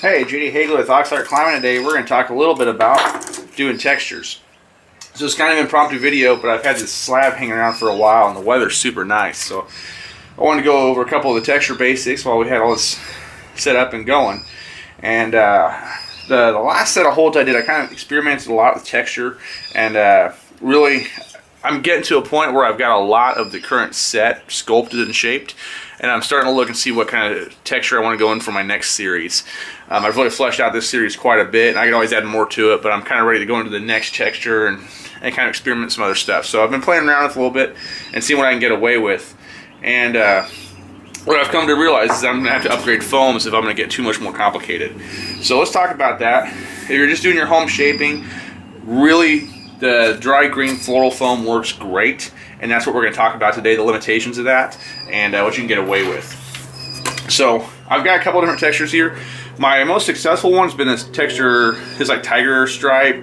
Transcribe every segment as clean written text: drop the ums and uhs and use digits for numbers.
Hey, JD Hagler with Aux'Arc Climbing. Today we're going to talk a little bit about doing textures. So it's kind of an impromptu video, but I've had this slab hanging around for a while and the weather's super nice. So I wanted to go over a couple of the texture basics while we had all this set up and going. And the last set of holds I did, I kind of experimented a lot with texture, and really I'm getting to a point where I've got a lot of the current set sculpted and shaped, and I'm starting to look and see what kind of texture I want to go in for my next series. I've really fleshed out this series quite a bit, and I can always add more to it, but I'm kind of ready to go into the next texture and kind of experiment some other stuff. So I've been playing around with it a little bit and seeing what I can get away with. And what I've come to realize is I'm going to have to upgrade foams if I'm going to get too much more complicated. So let's talk about that. If you're just doing your home shaping, really the dry green floral foam works great, and that's what we're going to talk about today, the limitations of that and what you can get away with. So I've got a couple different textures here. My most successful one's been this texture, this like tiger stripe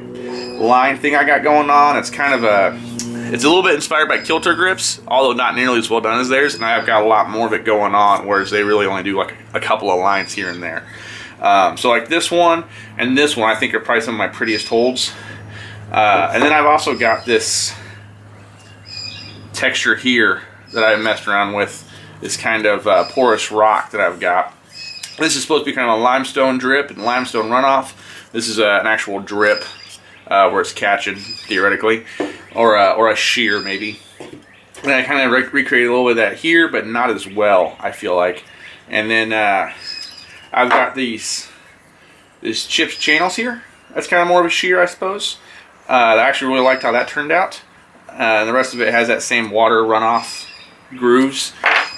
line thing I got going on. It's kind of it's a little bit inspired by kilter grips, although not nearly as well done as theirs, and I've got a lot more of it going on, whereas they really only do like a couple of lines here and there. So like this one and this one I think are probably some of my prettiest holds. And then I've also got this texture here that I've messed around with, this kind of porous rock that I've got. This is supposed to be kind of a limestone drip and limestone runoff. This is an actual drip where it's catching, theoretically, or a shear maybe. And I kind of recreated a little bit of that here, but not as well, I feel like. And then I've got these chipped channels here. That's kind of more of a shear, I suppose. I actually really liked how that turned out. The rest of it has that same water runoff grooves.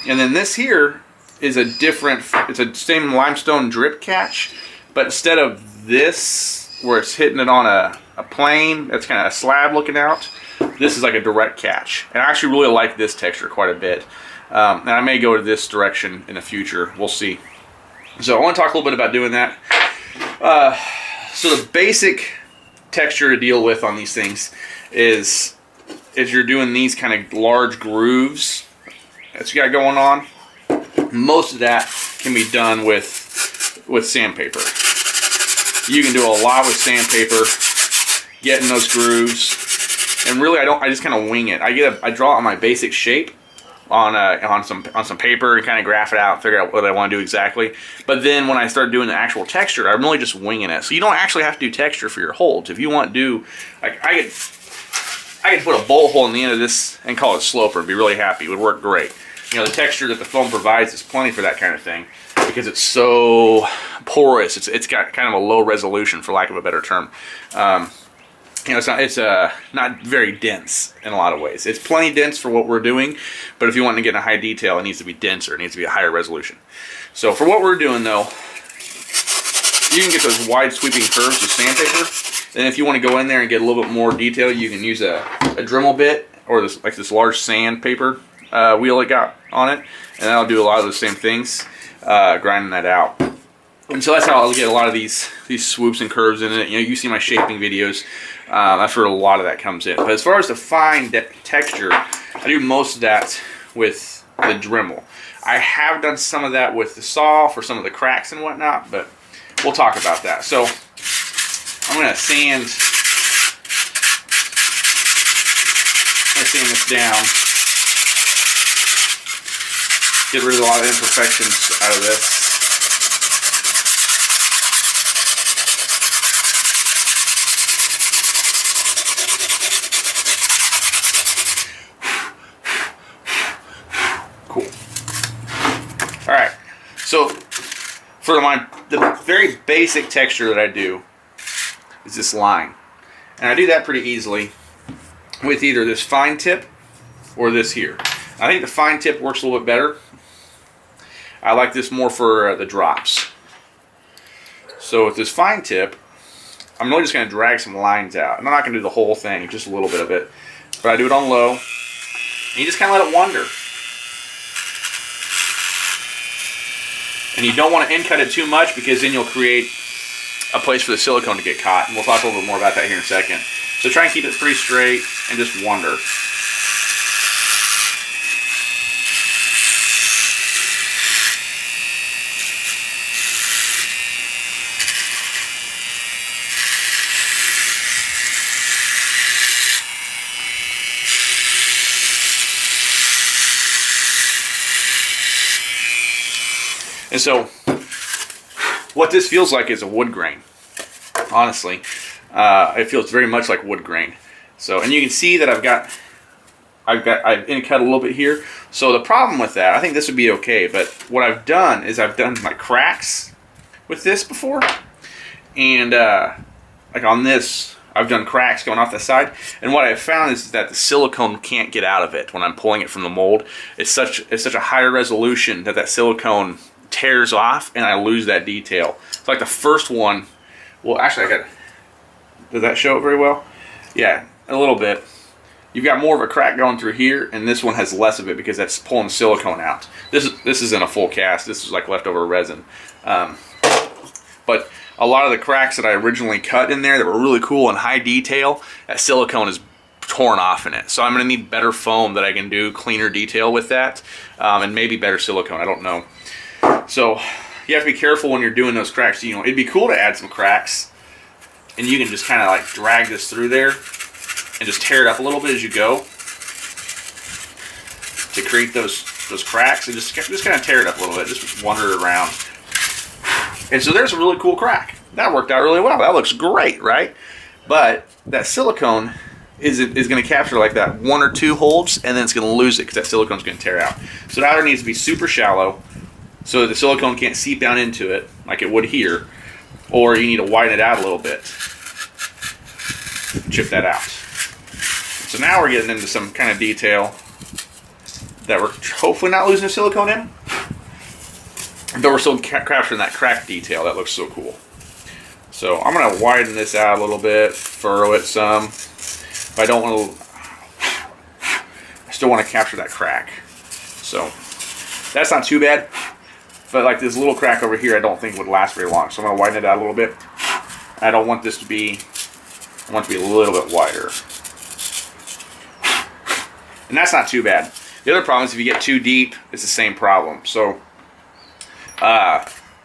And then this here is a different, it's a same limestone drip catch, but instead of this, where it's hitting it on a plane, that's kind of a slab looking out, this is like a direct catch. And I actually really like this texture quite a bit. And I may go to this direction in the future. We'll see. So I want to talk a little bit about doing that. So the basic texture to deal with on these things is you're doing these kind of large grooves that you got going on. Most of that can be done with sandpaper. You can do a lot with sandpaper, getting those grooves, and really I just kind of wing it. I draw on my basic shape on some paper and kind of graph it out, figure out what I want to do exactly. But then when I start doing the actual texture, I'm really just winging it. So you don't actually have to do texture for your holds. If you want to do, like I could put a bolt hole in the end of this and call it sloper and be really happy. It would work great. You know, the texture that the foam provides is plenty for that kind of thing because it's so porous. It's got kind of a low resolution, for lack of a better term. You know, it's not very dense in a lot of ways. It's plenty dense for what we're doing, but if you want to get in a high detail, it needs to be denser. It needs to be a higher resolution. So for what we're doing, though, you can get those wide sweeping curves with sandpaper. Then if you want to go in there and get a little bit more detail, you can use a Dremel bit or this large sandpaper wheel it got on it, and that'll do a lot of the same things, grinding that out. And so that's how I'll get a lot of these swoops and curves in it. You know, you see my shaping videos. That's where a lot of that comes in. But as far as the fine texture, I do most of that with the Dremel. I have done some of that with the saw for some of the cracks and whatnot, but we'll talk about that. So I'm going to sand this down. Get rid of a lot of imperfections out of this. Cool. All right. So for the very basic texture that I do is this line, and I do that pretty easily with either this fine tip or this here. I think the fine tip works a little bit better. I like this more for the drops. So with this fine tip, I'm really just going to drag some lines out. I'm not going to do the whole thing, just a little bit of it. But I do it on low. And you just kind of let it wander. And you don't want to end cut it too much because then you'll create a place for the silicone to get caught. And we'll talk a little bit more about that here in a second. So try and keep it pretty straight and just wander. And so what this feels like is a wood grain, honestly. It feels very much like wood grain. So, and you can see that I've in-cut a little bit here. So the problem with that, I think this would be okay, but what I've done is I've done my cracks with this before. And like on this, I've done cracks going off the side. And what I've found is that the silicone can't get out of it when I'm pulling it from the mold. It's such a higher resolution that silicone tears off and I lose that detail. So like the first one, well actually does that show it very well? Yeah, a little bit. You've got more of a crack going through here, and this one has less of it because that's pulling the silicone out. This isn't a full cast. This is like leftover resin. But a lot of the cracks that I originally cut in there that were really cool and high detail, that silicone is torn off in it. So I'm going to need better foam that I can do cleaner detail with that, and maybe better silicone. I don't know. So you have to be careful when you're doing those cracks. You know, it'd be cool to add some cracks, and you can just kind of like drag this through there and just tear it up a little bit as you go to create those cracks, and just kind of tear it up a little bit, just wander it around. And so there's a really cool crack. That worked out really well. That looks great, right? But that silicone is going to capture like that 1 or 2 holds, and then it's going to lose it because that silicone's going to tear out. So it either needs to be super shallow so that the silicone can't seep down into it like it would here, or you need to widen it out a little bit. Chip that out. So now we're getting into some kind of detail that we're hopefully not losing the silicone in, but we're still capturing that crack detail. That looks so cool. So I'm going to widen this out a little bit, furrow it some. But I don't want to, I still want to capture that crack. So that's not too bad. But like this little crack over here, I don't think would last very long. So I'm going to widen it out a little bit. I don't want this to be, I want it to be a little bit wider. And that's not too bad. The other problem is if you get too deep, it's the same problem. So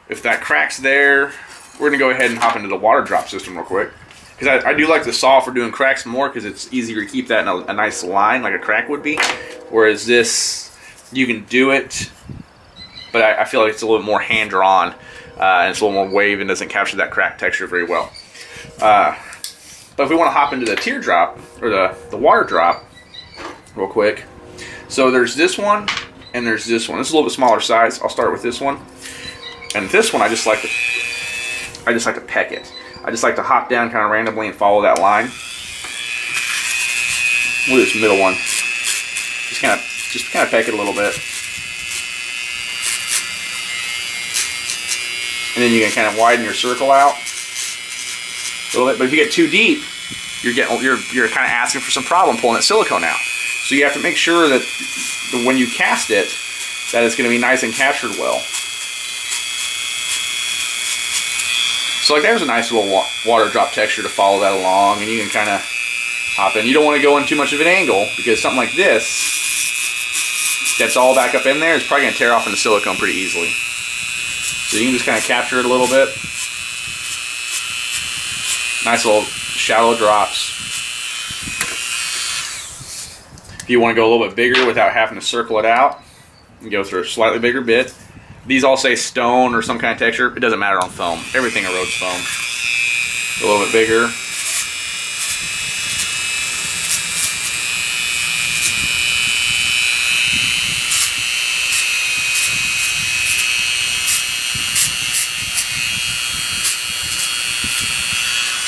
if that crack's there, we're going to go ahead and hop into the water drop system real quick. Because I do like the saw for doing cracks more because it's easier to keep that in a nice line like a crack would be. Whereas this, you can do it, but I feel like it's a little more hand-drawn and it's a little more wave and doesn't capture that crack texture very well. But if we want to hop into the teardrop, or the water drop real quick. So there's this one and there's this one. This is a little bit smaller size. I'll start with this one. And this one I just like to peck it. I just like to hop down kind of randomly and follow that line. Look at this middle one. Just kind of peck it a little bit. And then you can kind of widen your circle out a little bit. But if you get too deep, you're kind of asking for some problem pulling that silicone out. So you have to make sure that when you cast it, that it's going to be nice and captured well. So like there's a nice little water drop texture to follow that along, and you can kind of hop in. You don't want to go in too much of an angle because something like this, that's all back up in there, is probably going to tear off into silicone pretty easily. So you can just kind of capture it a little bit. Nice little shallow drops. If you want to go a little bit bigger without having to circle it out, you go through a slightly bigger bit. These all say stone or some kind of texture. It doesn't matter on foam. Everything erodes foam. A little bit bigger.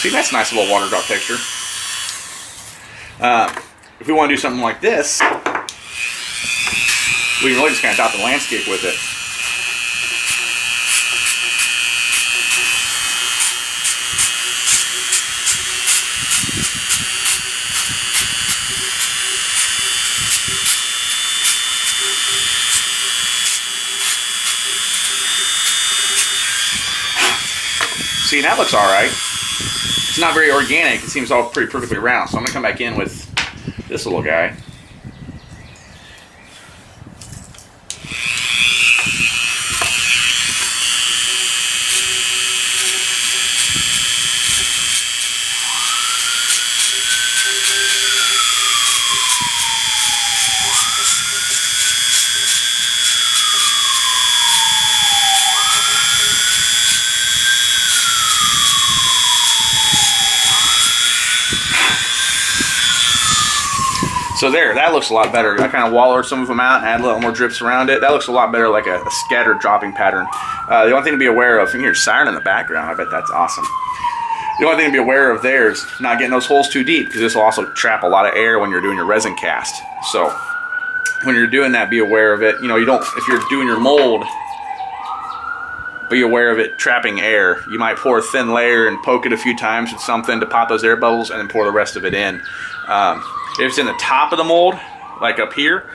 See, that's a nice little water drop texture. If we want to do something like this, we can really just kind of dot the landscape with it. See, that looks all right. It's not very organic. It seems all pretty perfectly round. So I'm gonna come back in with this little guy. So there, that looks a lot better. I kind of wallered some of them out and add a little more drips around it. That looks a lot better, like a scattered dropping pattern. The only thing to be aware of, you hear siren in the background, I bet that's awesome. The only thing to be aware of there is not getting those holes too deep, because this will also trap a lot of air when you're doing your resin cast. So when you're doing that, be aware of it. You know, you don't, if you're doing your mold, be aware of it trapping air. You might pour a thin layer and poke it a few times with something to pop those air bubbles, and then pour the rest of it in. If it's in the top of the mold, like up here,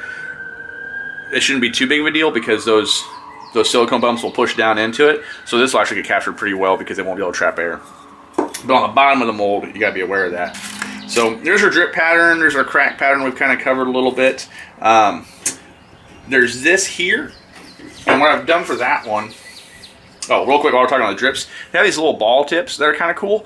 it shouldn't be too big of a deal, because those silicone bumps will push down into it. So this will actually get captured pretty well, because it won't be able to trap air. But on the bottom of the mold, you gotta be aware of that. So there's our drip pattern, there's our crack pattern we've kind of covered a little bit. There's this here, and what I've done for that one, oh, real quick while we're talking about the drips, they have these little ball tips that are kind of cool.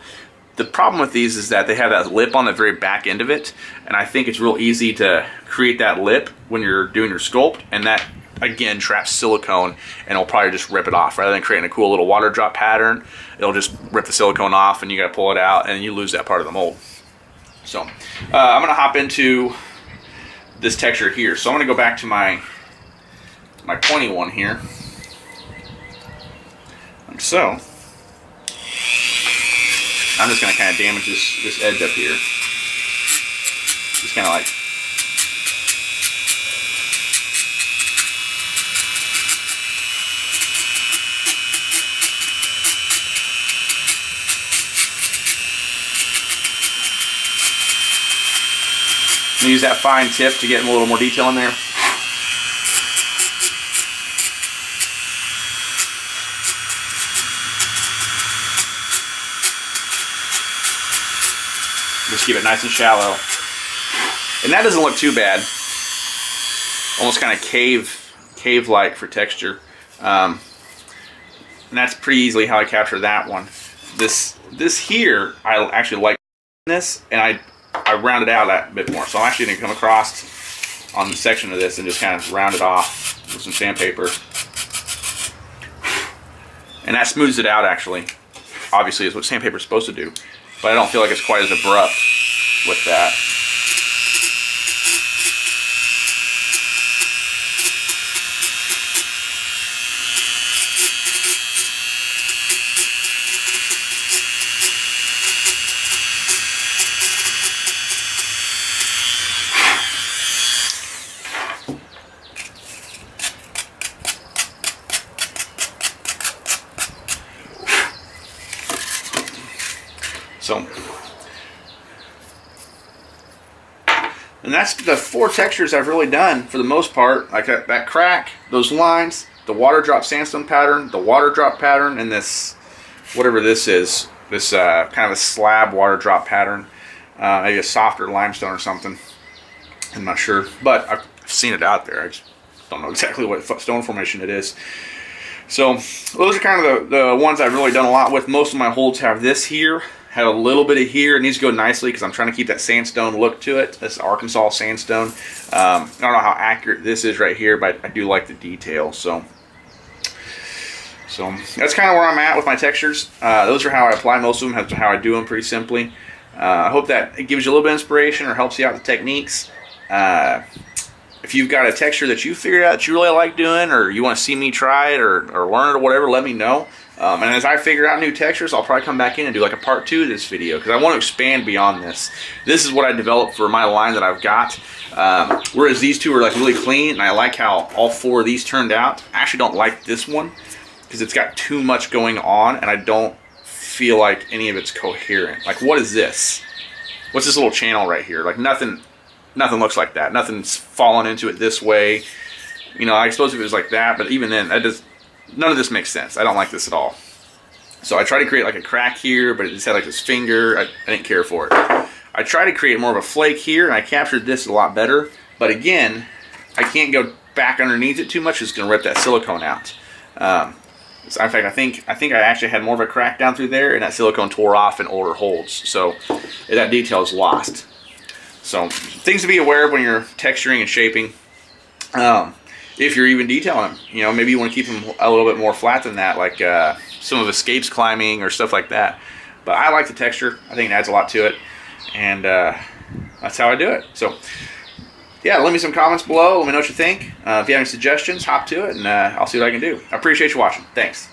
The problem with these is that they have that lip on the very back end of it, and I think it's real easy to create that lip when you're doing your sculpt, and that, again, traps silicone, and it'll probably just rip it off. Rather than creating a cool little water drop pattern, it'll just rip the silicone off, and you gotta pull it out, and you lose that part of the mold. So, I'm gonna hop into this texture here. So I'm gonna go back to my pointy one here. Like so. I'm just gonna kind of damage this edge up here. Just kind of like. Use that fine tip to get a little more detail in there. Just keep it nice and shallow. And that doesn't look too bad. Almost kind of cave-like for texture. And that's pretty easily how I capture that one. This here, I actually like this, and I round it out that bit more. So I'm actually going to come across on the section of this and just kind of round it off with some sandpaper. And that smooths it out, actually. Obviously, is what sandpaper is supposed to do. But I don't feel like it's quite as abrupt with that. So, and that's the 4 textures I've really done for the most part. Like that crack, those lines, the water drop sandstone pattern, the water drop pattern, and this, whatever this is, this kind of a slab water drop pattern, maybe a softer limestone or something. I'm not sure, but I've seen it out there. I just don't know exactly what stone formation it is. So those are kind of the ones I've really done a lot with. Most of my holds have this here. Have a little bit of here. It needs to go nicely because I'm trying to keep that sandstone look to it. This Arkansas sandstone. I don't know how accurate this is right here, but I do like the detail. So that's kind of where I'm at with my textures. Those are how I apply most of them. That's how I do them, pretty simply. I hope that it gives you a little bit of inspiration or helps you out with techniques. If you've got a texture that you figured out that you really like doing, or you want to see me try it or learn it or whatever, let me know. And as I figure out new textures, I'll probably come back in and do like a part 2 of this video, because I want to expand beyond this. This is what I developed for my line that I've got. Whereas these two are like really clean, and I like how all 4 of these turned out. I actually don't like this one because it's got too much going on, and I don't feel like any of it's coherent. Like, what is this? What's this little channel right here? Like, nothing looks like that. Nothing's fallen into it this way. You know, I suppose if it was like that, but even then, none of this makes sense. I don't like this at all. So I try to create like a crack here, but it just had like this finger. I didn't care for it. I try to create more of a flake here, and I captured this a lot better. But again, I can't go back underneath it too much. It's going to rip that silicone out. So in fact, I think I actually had more of a crack down through there, and that silicone tore off in older holds. So that detail is lost. So things to be aware of when you're texturing and shaping. If you're even detailing them, you know, maybe you want to keep them a little bit more flat than that, like some of escapes climbing or stuff like that. But I like the texture. I think it adds a lot to it, and that's how I do it. So yeah, leave me some comments below. Let me know what you think. If you have any suggestions, hop to it, and I'll see what I can do. I appreciate you watching. Thanks.